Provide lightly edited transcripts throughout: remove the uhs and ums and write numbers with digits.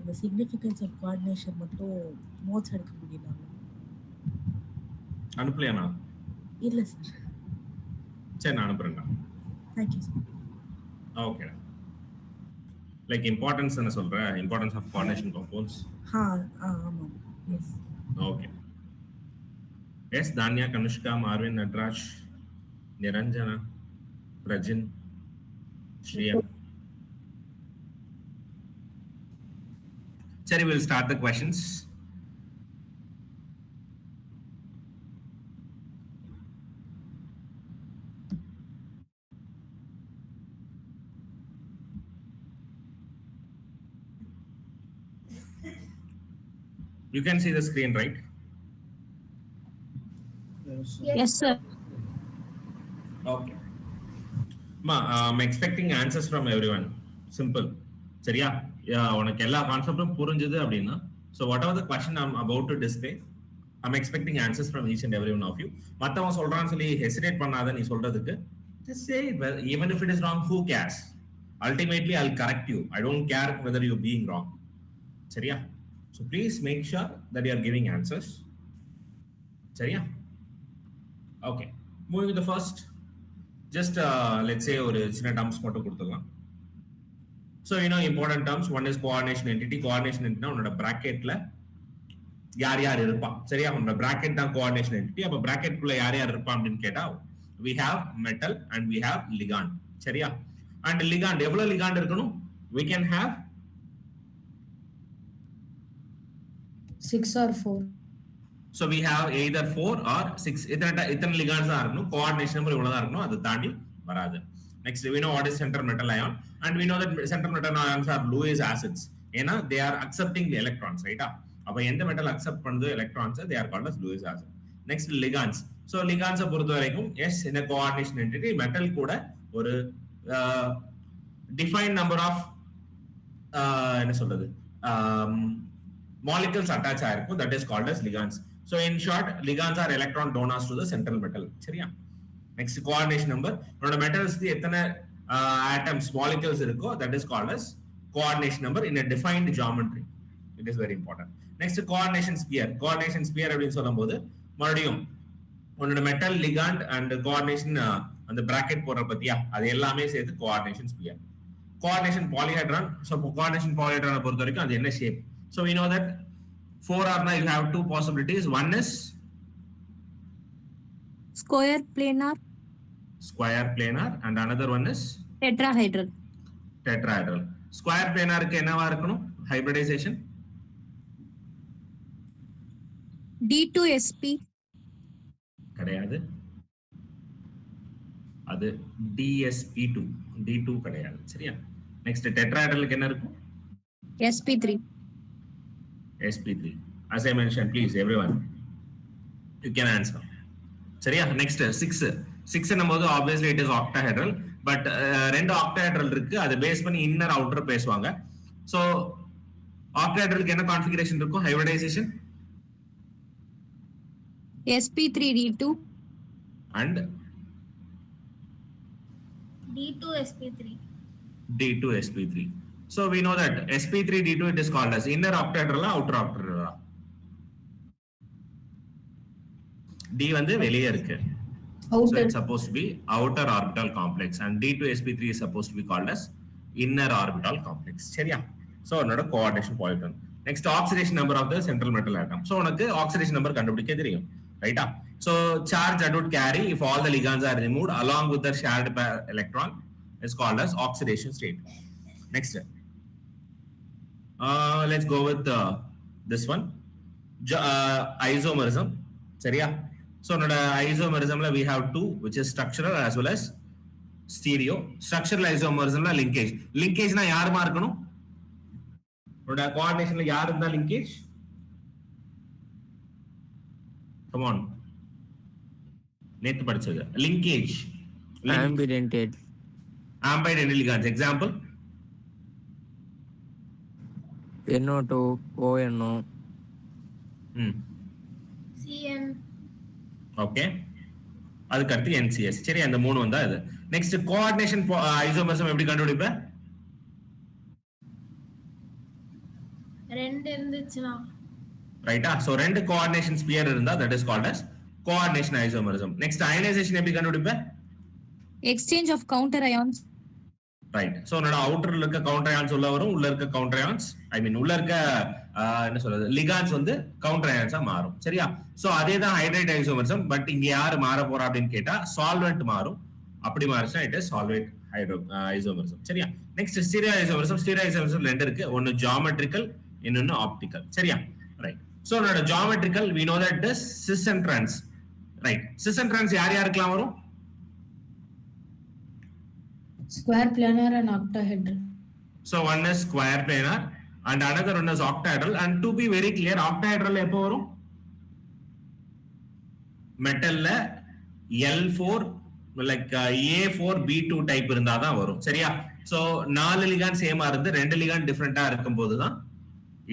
the significance of coordination மட்டும் notes எடுக்க முடியல. அனுப்பலையாண்ணா? இல்லை சார். சரி, நான் அனுப்புறேன்ண்ணா. Thank you sir. Okay. Like importance என்ன சொல்கிறேன், இம்பார்ட்டன்ஸ் ஆஃப் கோஆர்டினேஷன் காம்பவுண்ட்ஸ். ஆமாம். Yes. Okay. Yes, Tanya, Kanushka, Marvin, Natraj, Niranjana, Prajin, Shriya. சரி, we'll start the questions. You can see the screen, right? Yes, sir. Okay. Ma, I'm expecting answers from everyone. Simple. சரியா? உனக்கு எல்லா கான்செப்டும் புரிஞ்சுது அப்படின்னா, so whatever the question I'm about to display, I'm expecting answers from each and every one of you. மத்தவன் சொல்றான்னு சொல்லி hesitate பண்ணாத நீ சொல்றதுக்கு. Just say it, even if it is wrong, who cares? Ultimately, I'll correct you. I don't care whether you're being wrong. சரியா? So please make sure that you are giving answers. சரியா? Okay. Moving to the first. Just let's say ஒரு சின்ன டம்ஸ் மட்டும் கொடுத்துடலாம். So important terms. One is coordination entity. Coordination entity உன்னோட bracketல யார் யார் இருப்பா. சரியா? உன்னோட bracket தான் coordination entity. அப்ப bracket குள்ள யார் யார் இருப்பா அப்படின்னு கேட்டா, we have metal and we have ligand. சரியா? And ligand எவ்வளவு ligand இருக்கணும்? We can have 6 or 4. So we have either 4 or 6. இத்தனை ligands தான் இருக்கணும். coordination number இவ்வளவு தான் இருக்கணும். அது தாண்டி வராது. Next, we know what is central metal ion, and we know that central metal ions are Lewis acids. ஏன்னா they are accepting the electrons, right? அப்ப எந்த மெட்டல் அக்செப்ட் பண்ணுது electrons, they are called as Lewis acid. Next, ligands. So ligands பொறுத்த வரைக்கும் yes, in a coordination entity metal கூட ஒரு defined number of என்ன சொல்றது molecules attach ஆயிருக்கும், that is called as ligands. So in short, ligands are electron donors to the central metal. சரியா? Next, coordination number. உன்னோட metals எத்தனை atoms molecules இருக்கோ, that is called as coordination number in a defined geometry. It is very important. Next, coordination sphere. Coordination sphere அப்படின்னு சொல்லும்போது மறுபடியும் உன்னோட metal ligand and coordination அந்த bracket போடுற பத்தியா, அது எல்லாமே சேர்த்து coordination sphere. Coordination polyhedron. So coordination polyhedron பொறுத்த வரைக்கும் அது என்ன shape? So we know that 4R now you have two possibilities. One is Square planar and another one is tetrahedral. Square planar க்கு என்னவா இருக்கணும் hybridization? D2sp கிடையாது, அது DSP2. D2 கிடையாது. சரியா? Next, tetrahedral க்கு என்ன இருக்கும்? sp3. As I mentioned, please everyone you can answer. சரியா? Next, 6 என்னும்போது obviously it is octahedral, but ரெண்டு octahedral இருக்கு, அது பேஸ் பண்ணி இன்னர் அவுட்டர் பேசுவாங்க. So octahedral க்கு என்ன கான்ஃபிகரேஷன் இருக்கும் hybridization? sp3d2 and D2sp3. So we know that sp3d2 it is called as inner octahedral or outer octahedral. D வந்து வெளியே இருக்கு. So it's supposed to be outer orbital complex, and D2sp3 is supposed to be called as inner orbital complex. சரியா? So another coordination polyhedron. Next, oxidation number of the central metal atom. So உனக்கு oxidation number கண்டுபிடிக்க தெரியும், ரைட்டா? So charge that would carry if all the ligands are removed along with the shared electron is called as oxidation state. Next, let's go with this one, isomerism. சரியா? So isomerism we have two, which is structural as well as stereo. Structural isomerism linkage na யாருமா இருக்கணும்? உன்னோட coordinationல யார் இருந்தா linkage? Come on, நேத்து படிச்சது linkage. Ambidentate ligands. Example? NO2 ONO. CN. Okay, அதுக்கு அடுத்து NCS. சரி, அந்த மூணு வந்தா இது. நெக்ஸ்ட், கோஆர்டினேஷன் ஐசோமரிசம் எப்படி கண்டுபிடிப்ப? ரெண்டு இருந்துச்சுனா ரைட்டா? சோ ரெண்டு கோஆர்டினேஷன் ஸ்பியர் இருந்தா that is called as coordination isomerism. next ionization எப்படி கண்டுபிடிப்ப? exchange of counter ions. Right. So உன்னோட அவுட்டர்ல இருக்க கவுண்டர் அயான்ஸ் உள்ள வரும், உள்ள இருக்க கவுண்டர் அயான்ஸ் உள்ள இருக்க என்ன சொல்றது லிகான்ஸ் வந்து கவுண்டர் அயான்ஸா மாறும். சரியா? சோ அதே தான் ஹைட்ரைட் ஐசோமரிசம். பட் இங்க யாரு மாற போறா அப்படின்னு கேட்டா சால்வெண்ட் மாறும். அப்படி மாறிச்சுனா இட் இஸ் சால்வேட் ஐசோமரிசம். சரியா? Next stereo isomerism. Stereo isomerism ரெண்டு இருக்கு, ஒன்னு ஜியோமெட்ரிக்கல், இன்னொன்னு ஆப்டிக்கல். சரியா? ரைட். சோ உன்னோட geometrical we know that it is cis and trans. Right. cis and trans யார் யாருக்கெல்லாம் வரும்? Square planar and octahedral. So one is square planar and another one is octahedral. And to be very clear, octahedral எப்போ வரும்? மெட்டல்ல L4 like A4 B2 type இருந்தாதான் வரும். சரியா? So 4 ligand சேமா இருந்து 2 லிகாண்ட் டிஃபரெண்டா இருக்கும்போது தான்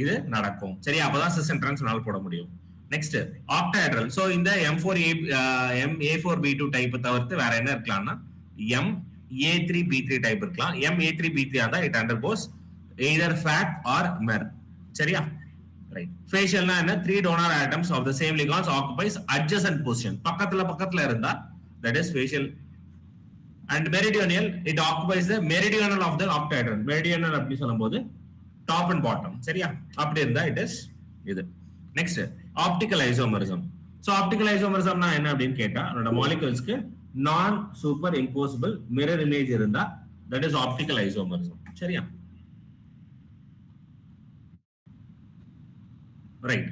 இது நடக்கும். சரியா? அப்பதான் cis and trans நால போட முடியும். Next octahedral. சோ இந்த A4B2 டைப் தவிர்த்து வேற என்ன இருக்கலாம்னா A3B3 டைப் இருக்கலாம். A3B3 ஆதா it undergoes either FAT or MER. சரியா? ரைட். ஃபேஷியல்னா என்ன? 3 donor atoms of the same ligands occupies adjacent position. பக்கத்துல இருந்தா that is facial. And meridional, it occupies the meridional of the octahedral. meridional அப்படி சொல்லும்போது top and bottom. சரியா? அப்படி இருந்தா it is இது. Next optical isomerism. So optical ஐசோமரிசம்னா என்ன அப்படின்னு கேட்டா அதோட மாலிகுல்ஸ்க்கு நான் சூப்பர் இம்போசிபிள் மிரர் இமேஜ் இருந்தா that is optical isomerism. சரியா? ரைட்.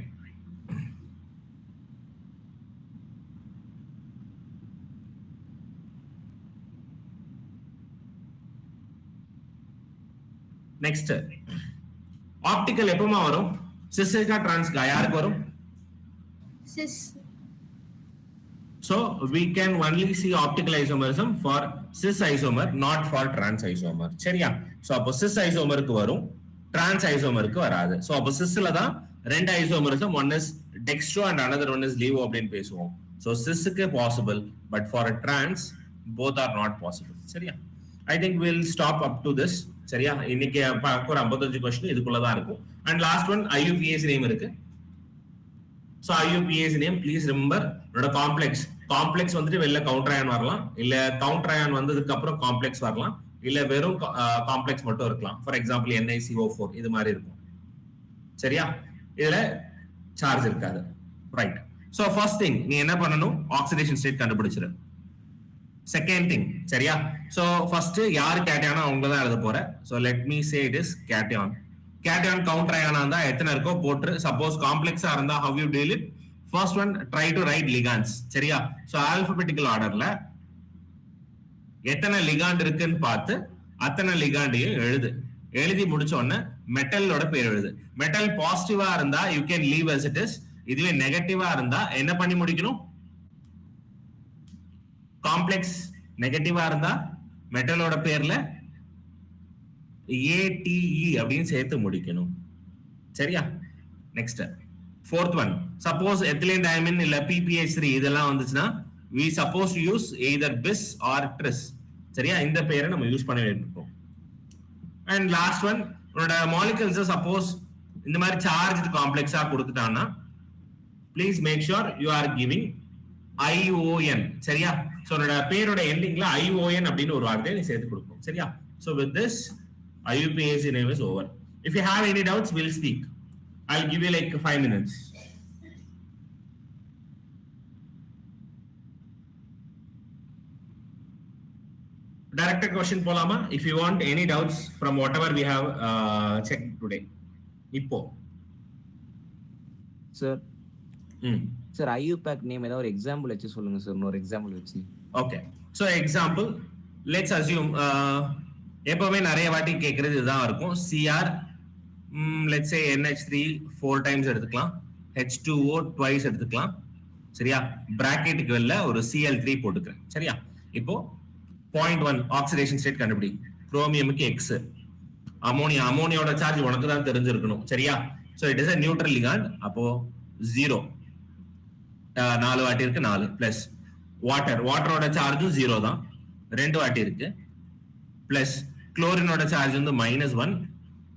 நெக்ஸ்ட் ஆப்டிகல் எப்பமா வரும்? சிஸ்ஸுக்கா டிரான்ஸ்கா யாருக்கு வரும்? cis. So we can only see optical isomerism for cis isomer, not for trans isomer. சரியா? So அப்போ cis isomerக்கு வரும், trans isomerக்கு வராது. So அப்போ cisல தான் ரெண்டு isomerism, one is dextro and another one is levo அப்படின்னு பேசுவோம். So cisக்கு possible, but for a trans both are not possible. சரியா? I think we'll stop up to this. சரியா? இன்னைக்கு ஒரு 55 क्वेश्चन இதுக்குள்ள தான் இருக்கும். And last one IUPAC name இருக்கு. So IUPAC name please remember என்னோட காம்ப்ளெக்ஸ் வந்துட்டு வெளில கவுண்டர் அயான் வரலாம், இல்ல கவுண்டர் அயான் வந்ததுக்கு அப்புறம் காம்ப்ளெக்ஸ் வரலாம், இல்ல வெறும் காம்ப்ளெக்ஸ் மட்டும் இருக்கலாம். ஃபார் எக்ஸாம்பிள் NiCO4 இது மாதிரி இருக்கும். சரியா? இதுல சார்ஜ் இருக்காது. ரைட். சோ ஃபர்ஸ்ட் திங் நீ என்ன பண்ணணும்? ஆக்சிடேஷன் ஸ்டேட் கண்டுபிடிச்சிரு. செகண்ட் திங் சரியா? சோ ஃபர்ஸ்ட் யாரு கேட்டையானோ அவங்க தான் எழுத போற. So let me say it is cation. Cation counter அயானா இருந்தா எத்தனை இருக்கோ போட்டு, சப்போஸ் காம்ப்ளெக்ஸா இருந்தா how you deal it? First one, try to write ligands. சரியா? சோ ஆல்பபெட்டிக்கல் ஆர்டர்ல எத்தனை லிகாண்ட் இருக்குன்னு பார்த்து அத்தனை லிகாண்டையும் எழுதி முடிச்ச உடனே மெட்டலோட பேர் எழுது. மெட்டல் பாசிட்டிவா இருந்தா you can leave as it is. இதுவே நெகட்டிவா இருந்தா என்ன பண்ணி முடிக்கணும்? காம்ப்ளெக்ஸ் நெகட்டிவா இருந்தா மெட்டலோட பேர்ல ATE அப்படின்னு சேர்த்து முடிக்கணும். சரியா? Next fourth one, suppose ethylene diamine இல்ல PPH3 இதெல்லாம் வந்துச்சுன்னா we suppose to use either bis or tris. சரியா? இந்த பேரை நம்ம யூஸ் பண்ண வேண்டியிருக்கோம். and last one, உன்னோட molecules suppose இந்த மாதிரி charged complex-ஆ கொடுத்துட்டான்னா please make sure you are giving ION. சரியா? so உன்னோட பேரோட endingல ION அப்படின்னு ஒரு வார்த்தையை நீ சேர்த்து கொடுக்கணும். சரியா? so with this IUPAC name is over. If you have any doubts, we'll speak. I'll give you like 5 minutes. Direct question polama. If you want any doubts from whatever we have checked today. Ippo. Sir. Sir, IUPAC name ஏதாவது ஒரு example வச்சு சொல்லுங்க sir. இன்னொரு example வச்சு. Okay. So example, let's assume எப்பவுமே நிறைய வாட்டி கேட்கறது இதுதான் இருக்கும். CR let's say NH3 4 times எடுத்துக்கலாம், H2O twice எடுத்துக்கலாம். சரியா? பிராக்கெட்டுக்கு வெளில ஒரு Cl3 போட்டுக்கிறேன். சரியா? இப்போ 0.1 ஆக்சிடேஷன் ஸ்டேட் கண்டுபிடி. குரோமியமுக்கு X, அமோனியாவோட சார்ஜ் உனக்கு தான் தெரிஞ்சிருக்கணும். சரியா? So it is a neutral ligand. அப்போ 0 4 வாட்டி இருக்கு, 4 பிளஸ் வாட்டரோட சார்ஜும் 0 தான், 2 வாட்டி இருக்கு, பிளஸ் குளோரினோட சார்ஜ் வந்து -1,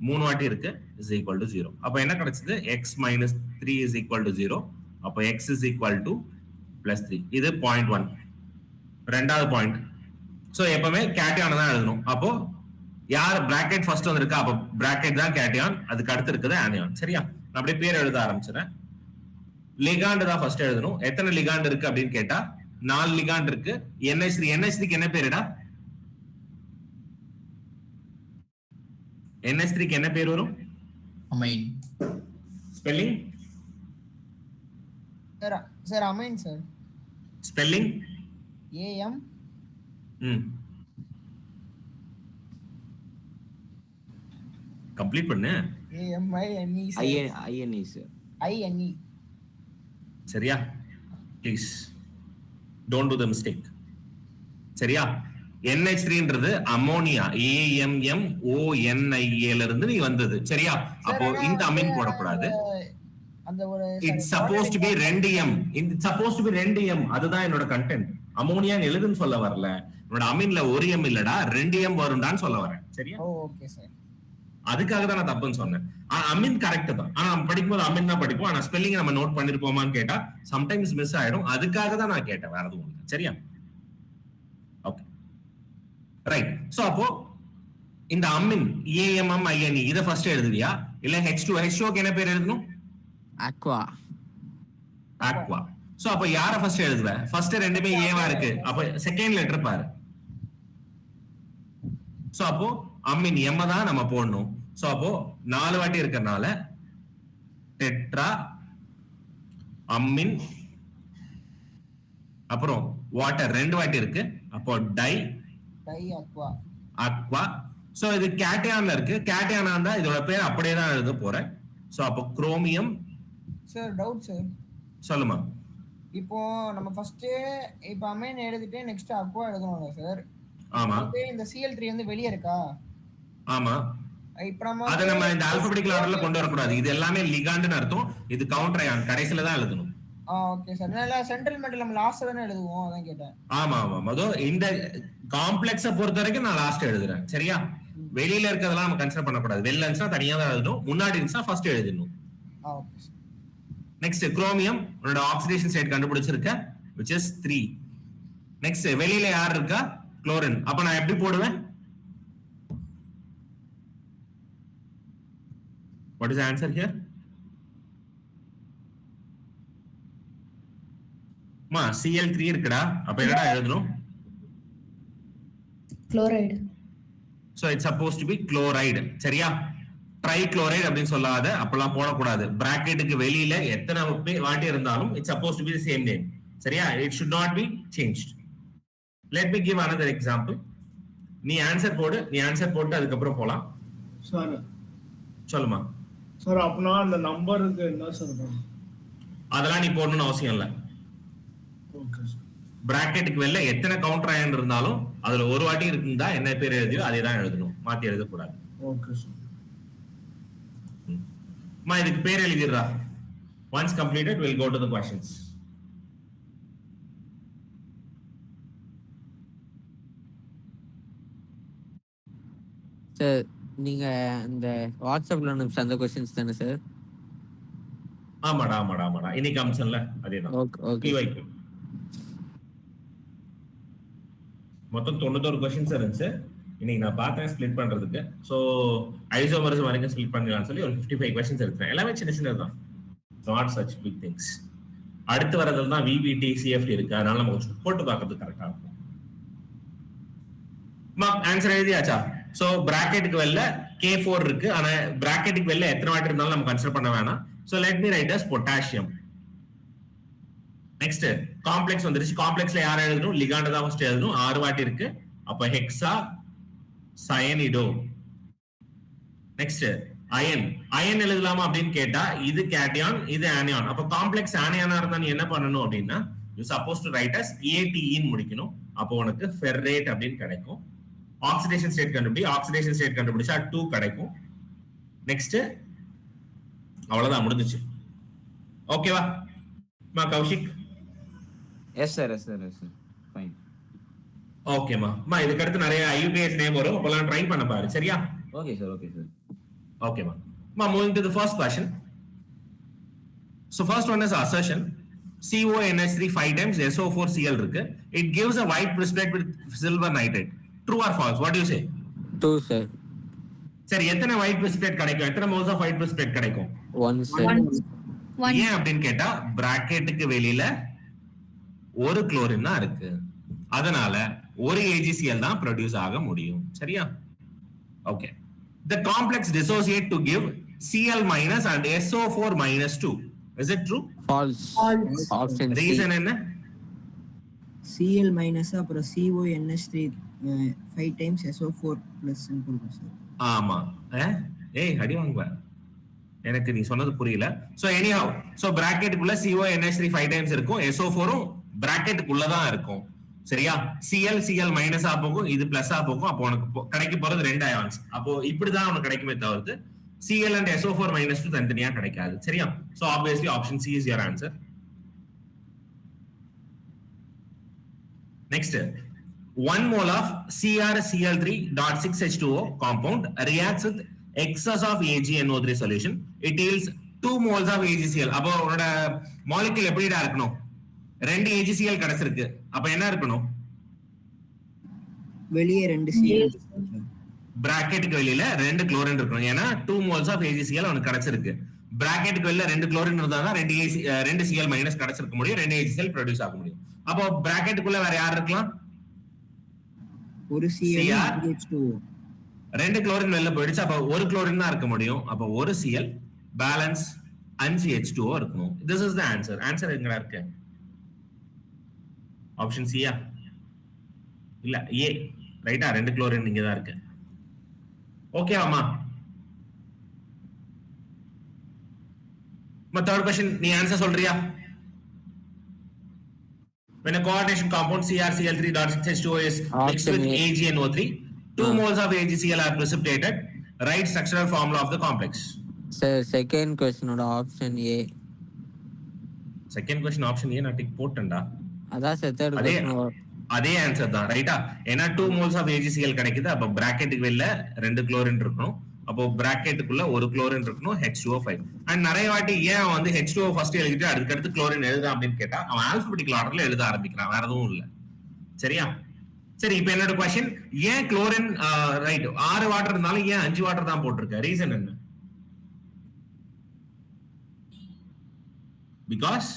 3 வாட்டி இருக்கு is equal to 0. அப்ப என்ன கிடைச்சது x minus 3 is equal to 0. அப்ப x is equal to plus 3. இது 0.1. ரெண்டாவது பாயிண்ட். சோ எப்பவுமே கேட்டியான் தான் எழுதணும். அப்போ யார் பிராக்கெட் ஃபர்ஸ்ட் வந்திருக்கா அப்ப பிராக்கெட் தான் கேட்டியான், அதுக்கு அடுத்து இருக்குது ஆனியான். சரியா? நான் அப்படியே பேர் எழுத ஆரம்பிச்சறேன். லிகாண்ட் தான் ஃபர்ஸ்ட் எழுதணும். எத்தனை லிகாண்ட் இருக்கு அப்படின்னு கேட்டா 4 லிகாண்ட் இருக்கு. NH3 NH3க்கு என்ன பேருடா? NH3க்கு என்ன பேர் வரும்? Amine. Spelling sir amine sir. Spelling AM complete பண்ணு. AMINE INE sir. INE. சரியா? Please don't to the mistake. சரியா? NH3ன்றது அமோனியா AMMONIA ல இருந்து நீ வந்தது. சரியா? அப்போ இந்த அமீன் போடக்கூடாது. அந்த ஒரு it's supposed to be 2M. It's supposed to be 2M. அதுதான் என்னோட கண்டென்ட். அமோனியா எழுதுன்னு சொல்ல வரல. என்னோட அமீன்ல 1M இல்லடா 2M வரும்டான்னு சொல்ல வரேன். சரியா? Okay sir. அதுக்காக தான் நான் தப்புன்னு சொன்னேன். அமீன் கரெக்ட் தான். ஆனா நம்ம படிக்கும்போது அமீன் தான் படிப்போம். ஆனா ஸ்பெல்லிங் நம்ம நோட் பண்ணிருப்போமான்னு கேட்டா சம்டைம்ஸ் மிஸ் ஆயிடும். அதுக்காக தான் நான் கேட்டேன், வேற எதுவும் இல்லை. சரியா? Okay right. சோ அப்போ இந்த அமீன் AMMINE இத ஃபர்ஸ்ட் எழுதுவியா இல்ல H2க்கு என்ன பேர் எழுதணும்? aqua. aqua. சோ அப்ப யார ஃபர்ஸ்ட் எழுதுவ? ஃபர்ஸ்ட் ரெண்டுமே ஏவா இருக்கு. அப்ப செகண்ட் லெட்டர் பாரு. சோ அப்போ அமீன் M தான் நம்ம போடணும். சோ அப்போ 4 வாட்டி இருக்கறனால டெட்ரா அமீன், அப்புறம் வாட்டர் 2 வாட்டி இருக்கு. அப்போ டை aqua. aqua. சோ இது கேட்டையான்ல இருக்கு. கேட்டையானா இருந்தா இதோட பேர் அப்படியே தான் எழுத போறேன். சோ அப்போ குரோமியம். Sir doubt sir. சொல்லுமா. இப்போ நம்ம ஃபர்ஸ்ட் இப்போ அமீன் எழுதிட்டு நெக்ஸ்ட் aqua எழுதணும்ல சார்? ஆமா. இந்த Cl3 வந்து வெளிய இருக்கா? ஆமா. இப்போ அத நம்ம இந்த ஆல்பபெட்டிக்கல் ஆர்டர்ல கொண்டு வர கூடாது. இது எல்லாமே லிகாண்ட்னு அர்த்தம். இது கவுண்டர் அயான் கடைசில தான் எழுதணும். Okay sir. நான் சென்ட்ரல் மெட்டல் நம்ம லாஸ்ட்ல தான எழுதுவோம், அதான் கேட்டேன். ஆமா ஆமா. மொத இந்த காம்ப்ளெக்ஸ பொறுத்த வரைக்கும் நான் லாஸ்ட் எழுதுறேன். சரியா? வெளியில இருக்கதெல்லாம் நம்ம கன்சிடர் பண்ண கூடாது. வெளியில இருந்துச்சா தனியா தான் எழுதணும். முன்னாடி இருந்துச்சா ஃபர்ஸ்ட் எழுதணும். Okay sir. நெக்ஸ்ட் குரோமியம் உன்னோட ஆக்சிடேஷன் ஸ்டேட் கண்டுபிடிச்சிருக்க which is 3. நெக்ஸ்ட் வெளியில யார் இருக்கா? குளோரின். அப்ப நான் எப்படி போடுவேன்? What is the answer here? மா Cl3 இருக்குடா. அப்ப என்னடா எழுதணும்? Chloride. So it's supposed to be chloride. சரியா? ட்ரைக்ளோரைடு அப்படின்னு சொல்லாத, அப்பெல்லாம் போடக்கூடாது. பிராக்கெட்டுக்கு வெளியில எத்தனை வாட்டி இருந்தாலும் it's supposed to be the same name. சரியா? It should not be changed. Let me give another example. நீ ஆன்சர் போடு. நீ ஆன்சர் போட்டு அதுக்கப்புறம் போலாம். சார் சொல்லுமா. சார் அப்பனா அந்த நம்பருக்கு என்ன சார் பண்ணணும்? அதெல்லாம் நீ போடணும்னு அவசியம் இல்லை. Okay sir. பிராக்கெட்டுக்கு வெளில எத்தனை கவுண்டர் அயன் இருந்தாலும் அதுல ஒரு வாட்டி இருந்தா என்ன பேர் எழுதியோ அதே தான் எழுதணும். மாத்தி எழுதக்கூடாது. Okay sir. இதுக்கு பேர் எழுதிடுறா. Once completed, we'll go to the questions. Sir நீங்க இந்த வாட்ஸ்அப்ல அனுப்பிச்ச அந்த क्वेश्चंस தானே சார்? ஆமாடா. இன்னைக்கு அம்சம்ல அதேதான். ஓகே. மொத்தம் 91 क्वेश्चंस இருந்துச்சு. இன்னைக்கு நான் பார்த்தேன் ஸ்ப்ளிட் பண்றதுக்கு. சோ ஐசோமர்ஸ் வரைக்கும் ஸ்ப்ளிட் பண்ணலாம்னு சொல்லி ஒரு 55 क्वेश्चंस எடுத்தேன். எல்லாமே சின்னதான். Not such big things. அடுத்து வரதுல தான் VBT CFT இருக்கு. அதனால நம்ம கொஞ்சம் போட்டு பார்க்கிறது கரெக்டா இருக்கும். ஆன்சர் எழுதியாச்சா? சோ பிராக்கெட்டுக்கு வெளில K4 இருக்கு. ஆனா பிராக்கெட்டுக்கு வெளில எத்தனை வாட்டி இருந்தாலும் நம்ம கன்சிடர் பண்ண வேணாம். So let me write as potassium. Next complex வந்துருச்சு. காம்ப்ளெக்ஸ்ல யார் எழுதணும்? லிகாண்ட் தான் ஃபர்ஸ்ட் எழுதணும். 6 வாட்டி இருக்கு. அப்ப ஹெக்ஸா சயனிடோ. நெக்ஸ்ட் அயன் எழுதலாமா அப்படின்னு கேட்டா இது கேட்டியான், இது ஆனியான். அப்ப காம்ப்ளெக்ஸ் ஆனியானா இருந்தா நீ என்ன பண்ணணும் அப்படின்னா you supposed to write as ATE ன்னு முடிக்கணும். அப்போ உனக்கு ஃபெர்ரேட் அப்படின்னு கிடைக்கும். ஆக்சிடேஷன் ஸ்டேட் கண்டுபிடி. ஆக்சிடேஷன் ஸ்டேட் கண்டுபிடிச்சா 2 கிடைக்கும். நெக்ஸ்ட் அவ்வளவுதான், முடிஞ்சிச்சு. ஓகேவா கௌஷிக்? Yes sir. ஃபைன். ஓகேமா இதுக்கு அடுத்து நிறைய IUPAC நேம் வரும். அப்பெல்லாம் ட்ரை பண்ண பாரு. சரியா? Okay sir. Okay, ma'am. Moving to the first question. So first one is assertion. CONH3 5 times SO4Cl இருக்கு. It gives a white precipitate with silver nitrate. True or false? What do you say? True, sir. சரி, எத்தனை white precipitate கிடைக்கும்? எத்தனை moles of white precipitate கிடைக்கும்? 1, sir. ஏன் அப்படின்னு கேட்டா பிராக்கெட்டுக்கு வெளியில ஒரு குளோரின் தான் இருக்கு, அதனால ஒரு AgCl தான் ப்ரொடியூஸ் ஆக முடியும். சரியா? Okay. The complex dissociate to give Cl minus and SO4 minus 2. Is it true? False. Option C. Reason என்ன? Cl minus அப்புறம் CONH3 5 times SO4 plus கொடுக்கும் சார். ஆமா. ஏய் அடி வாங்குவ, எனக்கு நீ சொன்னது புரியல. சோ anyhow, சோ பிராக்கெட்டுக்குள்ள CONH3 5 times இருக்கும், SO4ம் பிராக்கெட்டுக்குள்ள தான் இருக்கும். சரியா? Cl மைனஸா போகும், இது பிளஸ்ஸா போகும். அப்போ உனக்கு கிடைக்க போறது 2 அயான்ஸ். அப்போ இப்படிதான் உனக்கு கிடைக்குமே தவிர்த்து Cl and SO4 minus 2 தனித்தனியா கிடைக்காது. சரியா? So obviously option C is your answer. Next, 1 mole of CrCl3.6H2O compound reacts with excess of AgNO3 solution. It yields 2 moles of AgCl. அப்போ உன்னோட மாலிக்யூல் எப்படிடா இருக்கணும்? 2 AgCl கிடைச்சிருக்கு. அப்ப என்ன இருக்கணும்? வெளியே 2 Cl. பிராக்கெட்டுக்கு வெளியில 2 குளோரின் இருக்கணும். ஏன்னா 2 moles of AgCl அவனுக்கு கிடைச்சிருக்கு. பிராக்கெட்டுக்கு வெளியில 2 குளோரின் இருந்தா தான் 2 Cl மைனஸ் கிடைச்சிருக்க முடியும், 2 AgCl ப்ரொடியூஸ் ஆக முடியும். அப்போ பிராக்கெட்டுக்குள்ள வேற யார் இருக்கலாம்? ஒரு Cl H2O. 2 குளோரின் வெளில போயிடுச்சு, அப்ப ஒரு குளோரின் தான் இருக்க முடியும். அப்ப ஒரு Cl பேலன்ஸ் 5 H2O இருக்கணும். This is the answer. Answer எங்கடா இருக்கு? ஆப்ஷன் சியா? இல்ல, ஏ. ரைட்டா? 2 குளோரின் இங்க தான் இருக்கு. ஓகே அம்மா. தேர்ட் क्वेश्चन நீ ஆன்சர் சொல்றியா? When a coordination compound CrCl3.6H2O is mixed with AgNO3, 2 moles of AgCl are precipitated. Write structural formula of the complex. Sir, second question oda option A. Second question option A நான் tick போட்டேன்டா. அதான் sir third question. அதே answer தான். ரைட்டா? ஏன்னா 2 moles of AgCl கிடைக்குது. அப்ப பிராக்கெட்டுக்கு வெளியில 2 chlorine இருக்கணும். அப்போ பிராக்கெட்டுக்குள்ள ஒரு குளோரின் இருக்கணும், H2O5. அண்ட் நிறைய வாட்டி ஏன் வந்து H2O ஃபர்ஸ்ட் எழுதிட்டு அதுக்கு அடுத்து குளோரின் எழுதுறான் அப்படின்னு கேட்டா அவன் ஆல்பபெட்டிக்கல் ஆர்டர்ல எழுத ஆரம்பிக்கிறான், வேற எதுவும் இல்ல. சரியா? சரி, இப்போ என்னோட क्वेश्चन, ஏன் குளோரின் ரைட் 6 வாட்டர் இருந்தாலும் ஏன் 5 வாட்டர் தான் போட்டிருக்க? ரீசன் என்ன? பிகாஸ்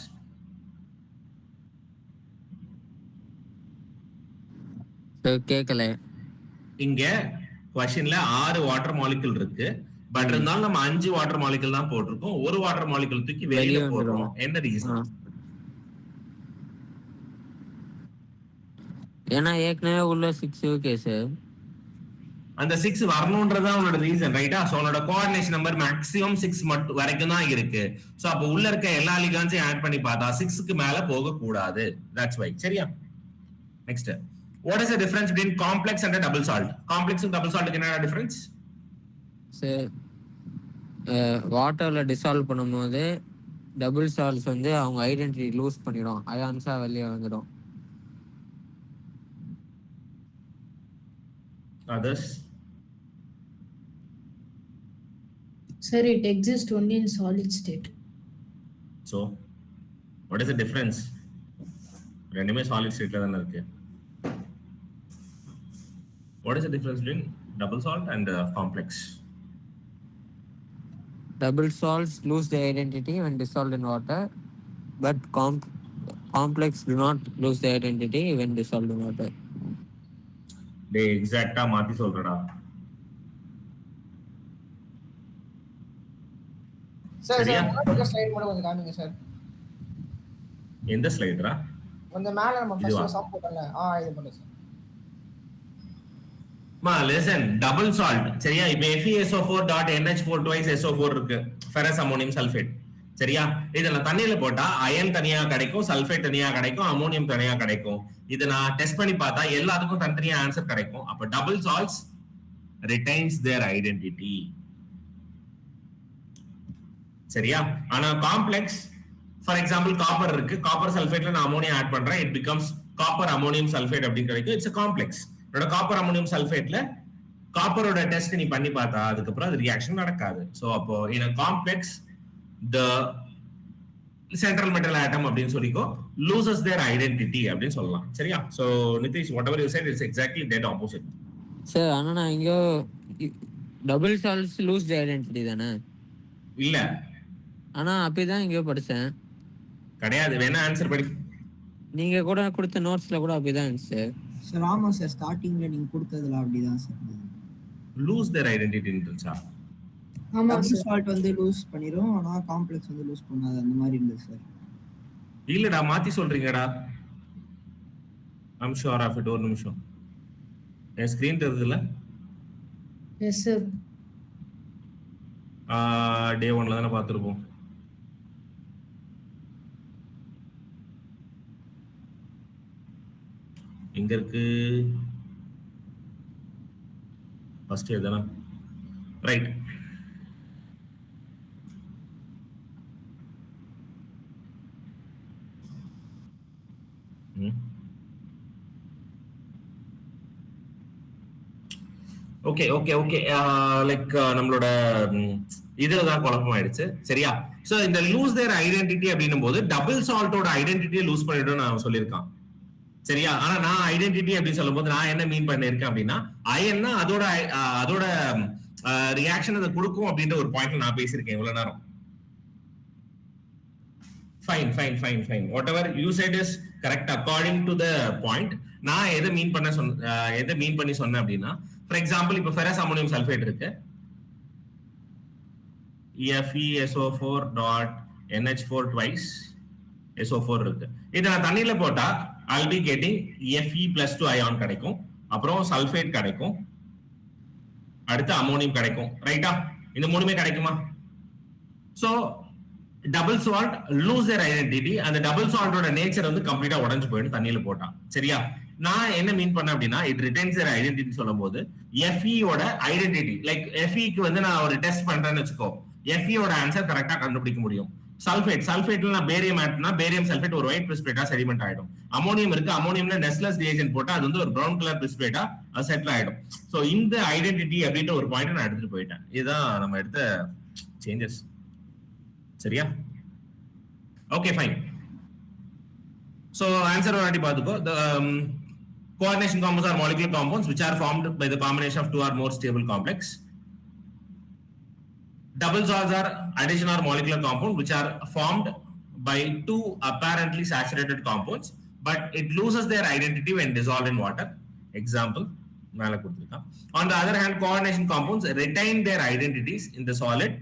கேக்கல. இங்க क्वेश्चनல 6 வாட்டர் மாலிக்யூல் இருக்கு, பட் இருந்தாலும் நம்ம 5 வாட்டர் மாலிக்யூல் தான் போட்டிருக்கோம். ஒரு வாட்டர் மாலிக்யூல் தூக்கி வெளியில போடுறோம். என்ன ரீசன்? ஏன்னா ஏற்கனவே உள்ள 6 ஓகே சார். அந்த 6 வரணும்ன்றதா உன்னோட ரீசன். ரைட்டா? சோ உன்னோட கோஆர்டினேஷன் நம்பர் மேக்ஸிமம் 6 மட்டும் வரைக்கும் தான் இருக்கு. சோ அப்ப உள்ள இருக்க எல்லா லிகான்ஸையும் ஆட் பண்ணி பார்த்தா 6க்கு மேல போக கூடாது. That's why. சரியா? Next, what is the difference between complex and a double salt? Complex and double salt க்கு என்ன டிஃபரன்ஸ்? சார் வாட்டர்ல டிசால்வ் பண்ணும்போது டபுள் சால்ட்ஸ் வந்து அவங்க ஐடென்டிட்டி லூஸ் பண்ணிடும், அயான்ஸா வெளியே வந்துடும். Others? Sir, it exists only in solid state. So what is the difference? ரெண்டுமே solid stateல தான இருக்கு. What is the difference between double salt and complex? Double salts lose their identity when dissolved in water, but complex do not lose their identity when dissolved in water. டேய் எக்ஸாக்ட்டா மாத்தி சொல்றடா. Sir அந்த slide மட்டும் கொஞ்சம் காமிங்க sir. எந்த ஸ்லைடுடா? அந்த மேல நம்ம ஃபர்ஸ்ட் சம் போட்டல. இது பண்ணுங்க சார். listen, double salt. சரியா? இப்போ FeSO4.NH4 twice SO4 இருக்கு, ferrous ammonium sulfate. சரியா? இதெல்லாம் தண்ணியில போட்டா அயன் தனியா கிடைக்கும், சல்ஃபேட் தனியா கிடைக்கும், அமோனியம் தனியா கிடைக்கும். இத நான் டெஸ்ட் பண்ணி பார்த்தா எல்லாத்துக்கும் தனித்தனியா ஆன்சர் கிடைக்கும். அப்ப double salts retains their identity. சரியா? ஆனா காம்ப்ளெக்ஸ், ஃபார் எக்ஸாம்பிள் காப்பர் இருக்கு, காப்பர் சல்ஃபேட்ல நான் அமோனியா ஆட் பண்றேன், it becomes copper ammonium sulphate அப்படி கிடைக்கும். It's a complex. என்னோட காப்பர் அமோனியம் சல்ஃபேட்ல காப்பரோட டெஸ்ட் நீ பண்ணி பார்த்தா அதுக்கப்புறம் அது ரியாக்ஷன் நடக்காது. ஸோ அப்போ in a complex the central metal atom அப்படின்னு சொல்லிக்கோ லூசஸ் தேர் ஐடென்டிட்டி அப்படின்னு சொல்லலாம். சரியா? So Nitish whatever you said it's exactly dead opposite. Sir ஆனா நான் இங்க டபுள் சால்ட்ஸ் லூஸ் தி ஐடென்டிட்டி தானே? இல்ல, ஆனா அப்படிதான் இங்க படிச்சேன். கிடையாது. வேணா ஆன்சர் படி. நீங்க கூட கொடுத்த நோட்ஸ்ல கூட அப்படிதான் சார். சார் ஆமா சார், ஸ்டார்டிங்ல நீங்க கொடுத்ததுல அப்படிதான் சார். லூஸ் தேர் ஐடென்டிட்டி இருந்துச்சா? ஆமா டபுள் சார். சால்ட் வந்து லூஸ் பண்ணிரும், ஆனா காம்ப்ளெக்ஸ் வந்து லூஸ் பண்ணாது, அந்த மாதிரி இருந்தது சார். இல்லடா, மாத்தி சொல்றீங்கடா. I'm sure of it. ஒரு நிமிஷம், என் ஸ்கிரீன் தெரியுதுல்ல? Yes sir. டே 1ல தானே பார்த்துருப்போம். எங்க இருக்கு ஃபர்ஸ்ட் எதுனா? Right. Okay okay okay like நம்மளோட இதுலதான் குழப்பம் ஆயிடுச்சு. சரியா? சோ இந்த லூஸ் தேர் ஐடென்டிட்டி அப்படின்னும் போது டபுள் சால்ட்டோட ஐடென்டிட்டியை லூஸ் பண்ணிடும் நான் சொல்லியிருக்கான். சரியா? ஆனா நான் ஐடென்டிட்டி அப்படின்னு சொல்லும் போது நான் என்ன மீன் பண்ணிருக்கேன் அப்படின்னா அயன்னா அதோட ரியாக்ஷன் அதை கொடுக்கும் அப்படின்ற ஒரு பாயிண்ட்ல நான் பேசியிருக்கேன் இவ்வளவு நேரம். Fine fine fine fine, what ever you set is correct according to the point. நான் எதை மீன் பண்ணி சொன்னேன் அப்படின்னா, ஃபார் எக்ஸாம்பிள் இப்போ ஃபெரஸ் அமோனியம் சல்ஃபேட் இருக்கு, FeSO4.NH4 twice SO4 இருக்கு. இதை நான் தண்ணியில போட்டா I'll be getting Fe+2 ion கிடைக்கும், அப்புறம் சல்ஃபேட் கிடைக்கும், அடுத்து அமோனியம் கிடைக்கும். ரைட்டா? இந்த மூணுமே கிடைக்குமா? சோ டபுள் சால்ட் லூஸ் தேர் ஐடென்டிட்டி. அந்த டபுள் சால்ட்டோட நேச்சர் வந்து கம்ப்ளீட்டா உடஞ்சு போயிடும் தண்ணியில போட்டா. சரியா? நான் என்ன மீன் பண்ண அப்படின்னா இட் ரிட்டைன்ஸ் தேர் ஐடென்டிட்டி சொல்லும் போது Fe ஓட ஐடென்டிட்டி லைக் Fe-க்கு வந்து நான் ஒரு டெஸ்ட் பண்றேன்னு வச்சுக்கோ, Fe ஓட ஆன்சர் கரெக்டா கண்டுபிடிக்க முடியும். சல்ஃபேட்ல நான் பேரியம் ஆட்னா பேரியம் சல்ஃபேட் ஒரு ஒயிட் பிரிசிபிரேட்டா செடிமெண்ட் ஆயிடும். அமோனியம் இருக்கு, அமோனியம்ல நெஸ்லஸ் ரிஏஜென்ட் போட்டா அது வந்து ஒரு பிரவுன் கலர் பிரிசிபிரேட்டா செட்டில் ஆயிடும். சோ இந்த ஐடென்டிட்டி அப்படின்ற ஒரு பாயிண்ட் நான் எடுத்துட்டு போயிட்டேன். இதுதான் நம்ம எடுத்த சேஞ்சஸ். சரியா? Okay fine. So answer already பாத்துக்கோ. The coordination compounds are molecular compounds which are formed by the combination of two or more stable complex. Double salts are addition or molecular compound which are formed by two apparently saturated compounds but it loses their identity when dissolved in water. Example மேல கொடுத்திருக்கேன். On the other hand, coordination compounds retain their identities in the solid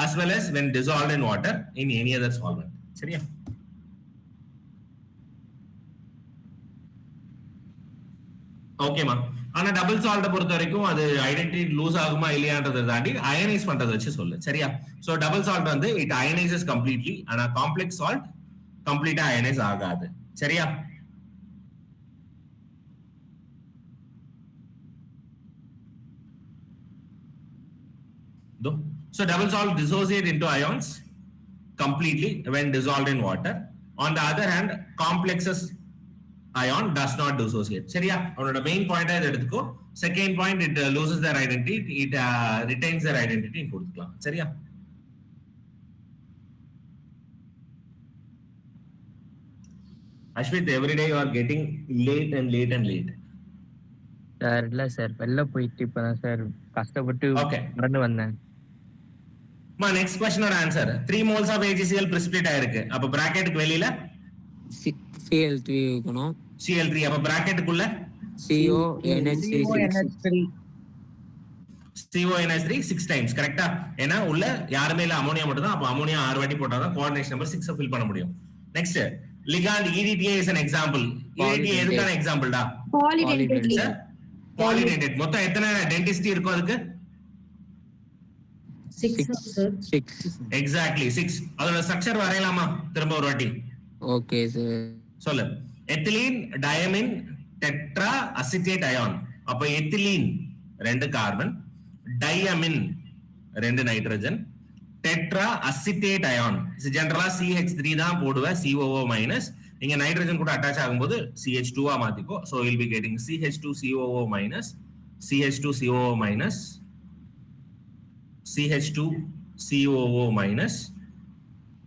as well as when dissolved in water in any other solvent. சரியா? ஓகேமா? ஆனா double சால்ட்டை பொறுத்த வரைக்கும் அது identity loose ஆகுமா இல்லையான்றதை தாண்டி அயனைஸ் பண்றதை வச்சு சொல்லு. சரியா? சோ டபுள் சால்ட் வந்து இட் அயனைசஸ் கம்ப்ளீட்லி, ஆனா காம்ப்ளெக்ஸ் சால்ட் கம்ப்ளீட்டா அயனைஸ் ஆகாது. சரியா? So double salt dissociate into ions completely when dissolved in water. On the other hand, complexes ion does not dissociate. சரியா? அவனோட மெயின் பாயிண்டா இதை எடுத்துக்கோ. Second point it loses their identity, it retains their identity கொடுத்துக்கலாம். சரியா? Ashwith, everyday you are getting late and late and late. Sir இல்ல sir, வெளில போயிட்டு இப்பதான் சார் கஷ்டப்பட்டு நடந்து வந்தேன். நெக்ஸ்ட் क्वेश्चनோட answer 3 moles of AgCl precipitate ஆயிருக்கு. அப்ப பிராக்கெட்டுக்கு வெளியில Cl3 இருக்கணும். Cl3. அப்ப பிராக்கெட்டுக்குள்ள CONH3 6 டைம்ஸ். கரெக்ட்டா? ஏனா உள்ள யாருமே இல்ல, அமோனியா மட்டும் தான். அப்ப அமோனியா 6 வாட்டி போட்டாதான் கோஆர்டினேஷன் நம்பர் 6 ஃபில் பண்ண முடியும். Next ligand EDTA is an example. EDTA எதுக்கான எக்ஸாம்பிள் டா? பாலிடென்டேட். மொத்தம் எத்தனை டென்டிசிட்டி இருக்கும் அதுக்கு? 6. எக்ஸாக்ட்லி 6. அதோட ஸ்ட்ரக்சர் வரையலாமா திரும்ப ஒரு வாட்டி? Okay sir. சொல்லு. Ethylene diamine tetra acetate ion. அப்ப ethylene 2 carbon, diamine 2 nitrogen, tetra acetate ion ஜெனரலா CH3 தான் போடுவேன், COO மைனஸ். நீங்க நைட்ரஜன் கூட அட்டாச் ஆகும்போது CH2 மாத்திக்கோ. So will be getting CH2COO minus CH2COO minus CH2COO minus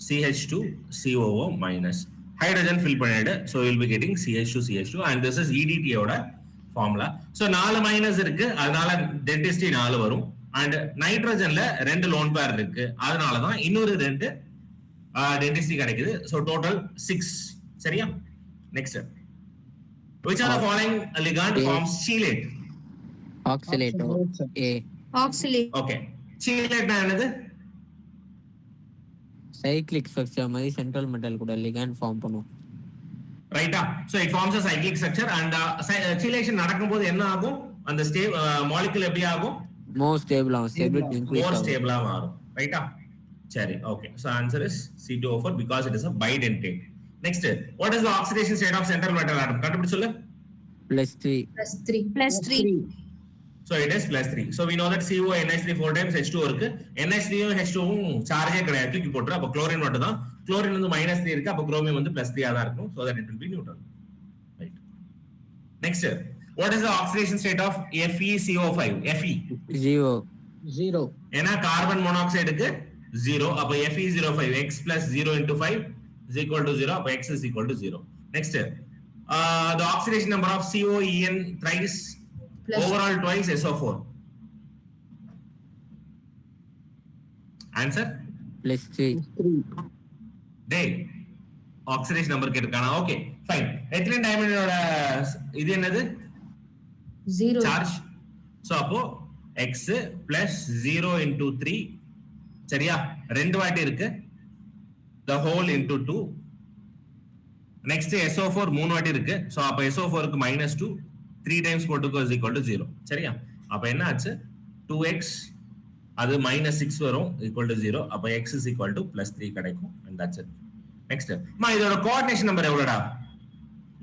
CH2COO minus. Hydrogen fill பண்ணிடு. So we'll be getting CH2CH2 and this is EDT ஓட formula. So 4 minus இருக்கு, அதனால density 4 வரும். And நைட்ரஜன்ல 2 lone pair இருக்கு, அதனால தான் இன்னொரு 2 density கிடைக்குது. So total 6. சரியா? Next. Which are the following ligand forms chelate? Oxalate. A. Oxalate. Okay. Chelate na என்னது? Cyclic structure மாதிரி central metal கூட ligand form பண்ணும். Right. So it forms a cyclic structure and chelation நடக்கும்போது என்ன ஆகும்? அந்த molecule எப்படி ஆகும்? More stable ஆகும். Stability increase More ஆகும். stable ஆ மாறும். Right. சரி. Okay. So answer is C2O4 because it is a bidentate. Next, what is the oxidation state of central metal atom? கண்டுபிடிச்சு சொல்லு. +3. +3. So it is +3. So we know that CO NH3 4 times H2 இருக்கு. NH3 யும் H2 வும் சார்ஜே கிடையாது, தூக்கி போட்டுரு. அப்ப chlorine மட்டும் தான். குளோரின் வந்து -3 இருக்கு, அப்ப குரோமியம் வந்து +3 ஆ தான் இருக்கும். So that it will be neutral. Right. Next, what is the oxidation state of FeCO5? Fe 0. ஏன்னா கார்பன் மோனாக்சைடுக்கு 0, அப்ப Fe05 x plus 0 into 5 is equal to 0, அப்ப x is equal to 0. Next, the oxidation number of COEN thrice overall twice SO4. Answer? +3. Day. Oxidation number கேட்டிருக்கானா? Okay, fine. ethylene diamine இது என்னது? 0. Charge. So அப்போ x plus 0 into 3. சரியா? ரெண்டு வாட்டி இருக்கு. The whole into 2. Next SO4 மூணு வாட்டி இருக்கு. So அப்ப SO4 க்கு -2. 3 times போட்டுக்கோ is equal to 0. சரியா? அப்ப என்ன ஆச்சு? 2x அது -6 வரும் equal to 0. அப்ப x is equal to +3 கிடைக்கும். And that's it. Next. இதோட coordination number எவ்வளவுடா?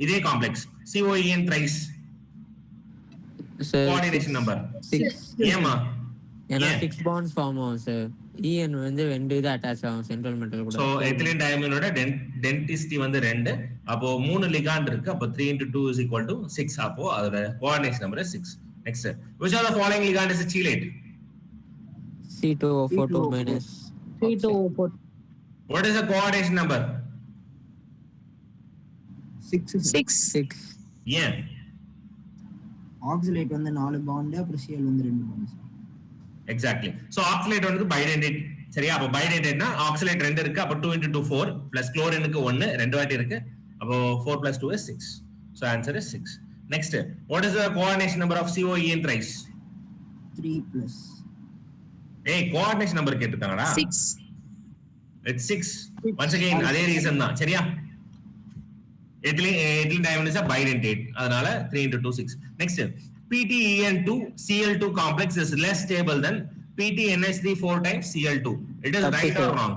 இதே complex. COEN thrice. Coordination number 6. ஏமா? ஏன்னா 6 bonds form ஆகும் சார். En வந்து 2 இது அட்டாச் ஆகும் சென்ட்ரல் மெட்டல் கூட. So ethylene diamine density வந்து 2, அப்போ 3 ligand இருக்கு, அப்போ 3 into 2 is equal to 6, அப்போ அதோட coordination number is 6. Next, which of the following ligand is a chelate? C2O4 2 minus. C2O4. What is the coordination number? 6. ஏன்? ஆக்சிலேட் வந்து 4 bond, அப்புறம் Cl வந்து 2 பாண்ட். Exactly. So oxalate வந்து bidentate. சரியா? அப்ப bidentate oxalate 2 இருக்கு, அப்ப 2 into 2 4 plus chlorine க்கு 1 ரெண்டு வாட்டி இருக்கு, அப்போ 4 plus 2 is 6. So answer is 6. Next, what is the coordination number of COEN thrice? 3 plus. coordination number கேட்டிருக்காங்கடா. 6. It's 6. Once again அதே ரீசன் தான். சரியா? ethylene diamine is a bidentate, அதனால 3 into 2 6. Next, PTEN2 Cl2 complex is less stable than PTNH3 4 times Cl2. It is right or wrong?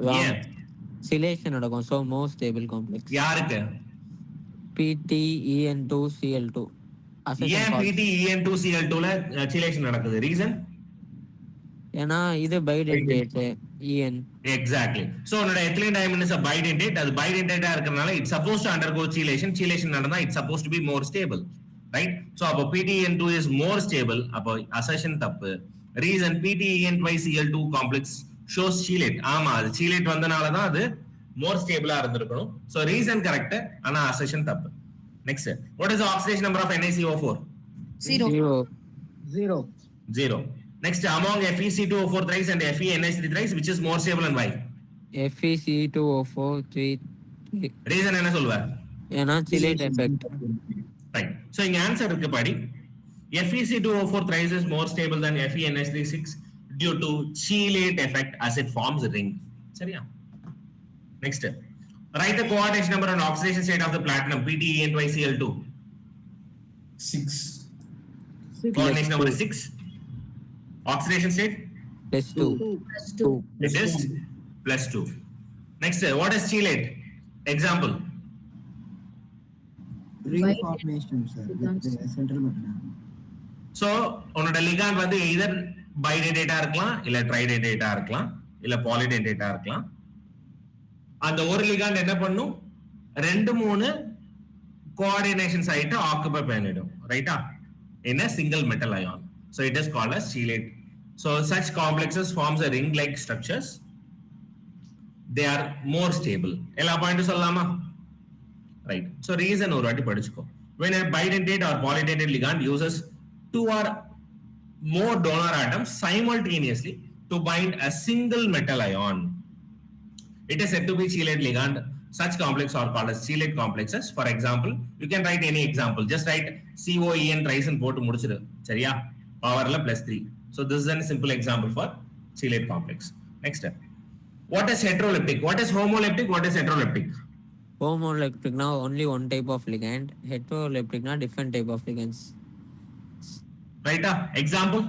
Wrong. Chelation நடக்கும். So more stable complex. யாருக்கு? PTEN2 Cl2. ஏன் PTEN2 Cl2 ல chelation நடக்குது? Reason? ஏன்னா இது bidentate En. Exactly. So உன்னோட ethylene diamine is a bidentate. அது bidentate ஆ இருக்கறனால it's supposed to undergo chelation. Chelation நடந்தா it's supposed to be more stable. Right? So அப்போ PTEN2 is more stable. அப்போ assertion தப்பு. Reason PTEN twice Cl2 complex shows chelate. ஆமா, அது chelate வந்தனால தான் அது more stable ஆ இருந்திருக்கணும். So reason correct, ஆனா assertion தப்பு. Next, what is the oxidation number of NaCO4? 0. 0. Next, among FeC2O4 thrice and FeNH3 thrice, which is more stable and why? FeC2O4 3. Reason என்ன சொல்லுவ? ஏன்னா chelate effect. Right. So in answer இருக்கு பாடி. FeC2O4 thrice is more stable than FeNH36 due to chelate effect as it forms a ring. சரியா? Next, write the coordination number and oxidation state of the platinum PTEN twice Cl2. 6. Coordination number is 6. Oxidation state? +2. It is +2. Next, what is chelate? Example. Ring formation, sir, with the central metal. So உன்னோட ligand வந்து either bidentate இருக்கலாம், இல்ல tridentate இருக்கலாம், இல்ல polydentate இருக்கலாம். அந்த ஒரு ligand என்ன பண்ணும்? 2-3 coordination site ஆக்குபை பண்ணிடும். ரைட்டா? in a single metal ion. So it is called as chelate. So such complexes forms a ring-like structures. They are more stable. எல்லா பாயிண்ட் சொல்லலாமா? Right. So reason ஒரு வாட்டி படிச்சுக்கோ. When a bidentate or polydentate ligand uses two or more donor atoms simultaneously to bind a single metal ion, it is said to be chelate ligand. Such complexes are called as chelate complexes. For example, you can write any example. Just write COEN tricin போட்டு முடிச்சிடு. சரியா? பவர்ல +3. So this is a simple example for chelate complex. Next step. What is heteroleptic? What is homoleptic? What is heteroleptic? Homoleptic now only one type of ligand. Heteroleptic now different type of ligands. Right? Example?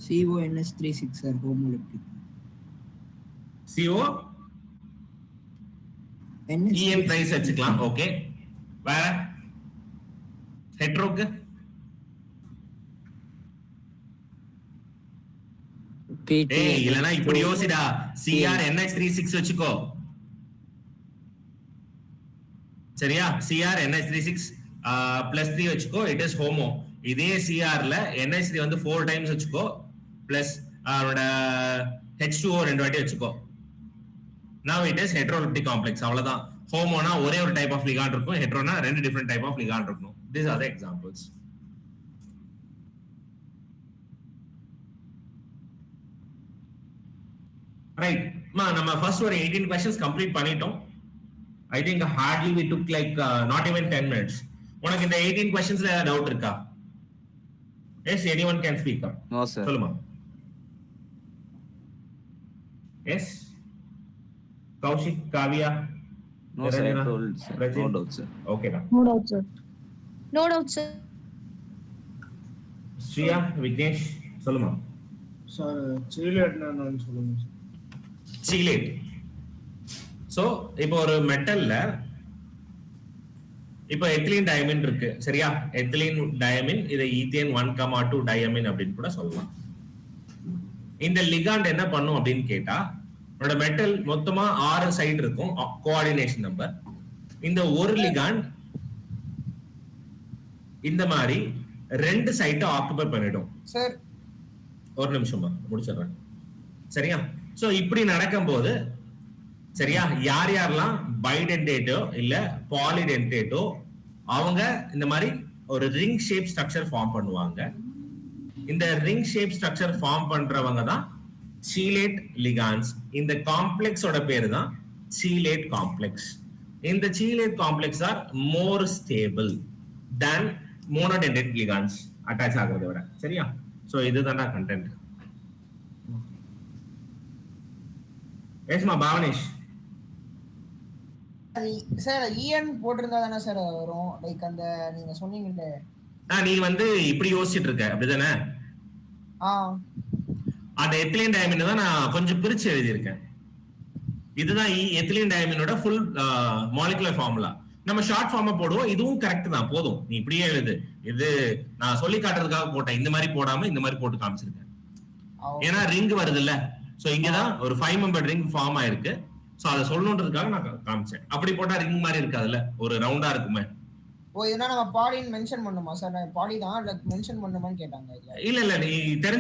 CONS36 are homoleptic. CO? EN price வச்சுக்கலாம். Okay. வேற? ஹெட்ரோக்கு? ஏய் இல்லனா இப்படி யோசிடா. CrNH36 வச்சுக்கோ. சரியா? CrNH36 +3 வச்சுக்கோ. It is homo. இதே Cr ல NH3 வந்து 4 times வச்சுக்கோ. பிளஸ் அவரோட H2O 2 வாட்டி வச்சுக்கோ. Now it is heteroleptic complex. அவ்வளவுதான். ஹோமோனா ஒரே ஒரு டைப் ஆஃப் லிகாண்ட் இருக்கும். ஹெட்ரோனா ரெண்டு டிஃபரெண்ட் டைப் ஆஃப் லிகாண்ட் இருக்கும். These are the examples. Right. நம்ம first ஒரு 18 questions complete பண்ணிட்டோம். I think hardly we took like not even 10 minutes. உனக்கு இந்த 18 questionsல ஏதாவது டவுட் இருக்கா? Yes, anyone can speak up. No sir. சொல்லுமா. Yes. Kaushik, Kavya. No sir, I told sir. No doubt sir. Okay da. No doubt, sir. No doubt, sir. Shriya, Vignesh, சொல்லுமா. Sir சீலேட்னா என்னன்னு சொல்லுங்க sir. சீலேட். So இப்போ ஒரு மெட்டல்ல இப்போ ethylene diamine இருக்கு. சரியா? Ethylene diamine இதை ஈத்தேன் 1,2 டயமின் அப்படின்னு கூட சொல்லலாம். இந்த லிகாண்ட் என்ன பண்ணும் அப்படின்னு கேட்டா, உன்னோட மெட்டல் மொத்தமா 6 சைடு இருக்கும், கோஆர்டினேஷன் நம்பர். இந்த ஒரு லிகாண்ட் இந்த மாதிரி 2 சைட்டை ஆக்குபை பண்ணிடும். சார் ஒரு நிமிஷம் முடிச்சிடுறேன். சரியா? சோ இப்படி நடக்கும்போது சரியா, யார் யாரெல்லாம் பைடென்டேட்டோ இல்ல பாலிடென்டேட்டோ அவங்க இந்த மாதிரி ஒரு ரிங் ஷேப் ஸ்ட்ரக்சர் ஃபார்ம் பண்ணுவாங்க. இந்த ரிங் ஷேப் ஸ்ட்ரக்சர் ஃபார்ம் பண்றவங்க தான் சீலேட் லிகாண்ட்ஸ். இந்த காம்ப்ளெக்ஸோட பேரு தான் சீலேட் காம்ப்ளெக்ஸ். இந்த chelate complex are more stable than monodentate ligands attach ஆகிறத விட. சரியா? சோ இதுதான்டா கண்டென்ட். எஸ்மா பாவனேஷ். சார் EN போட்டிருந்தா தானே சார் வரும். லைக் அந்த நீங்க சொன்னீங்கல்ல, நீ வந்து இப்படி யோசிச்சுட்டு இருக்க அப்படிதானே? அந்த எத்திலீன் டயமின் தான் நான் கொஞ்சம் பிரிச்சு எழுதியிருக்கேன். இதுதான் எத்திலீன் டயமினோட ஃபுல் மாலிகுலர் ஃபார்முலா. நம்ம ஷார்ட் ஃபார்மா போடுவோம். இதுவும் கரெக்ட் தான், போதும். நீ இப்படியே எழுது. இது நான் சொல்லி காட்டுறதுக்காக போட்டேன். இந்த மாதிரி போடாம இந்த மாதிரி போட்டு காமிச்சிருக்கேன். ஏன்னா ரிங் வருது இல்ல. சோ இங்கதான் ஒரு 5 மெம்பர் ரிங் ஃபார்ம் ஆயிருக்கு. சோ அதை சொல்லணுன்றதுக்காக நான் காமிச்சேன். அப்படி போட்டா ரிங் மாதிரி இருக்காதுல்ல, ஒரு ரவுண்டா இருக்குமே. ஓ, இதனா நம்ம பாலின்னு மென்ஷன் பண்ணுமா சார்? பாலி தான் மென்ஷன் பண்ணுமான்னு கேட்டாங்க. இல்ல நீ தெரிஞ்ச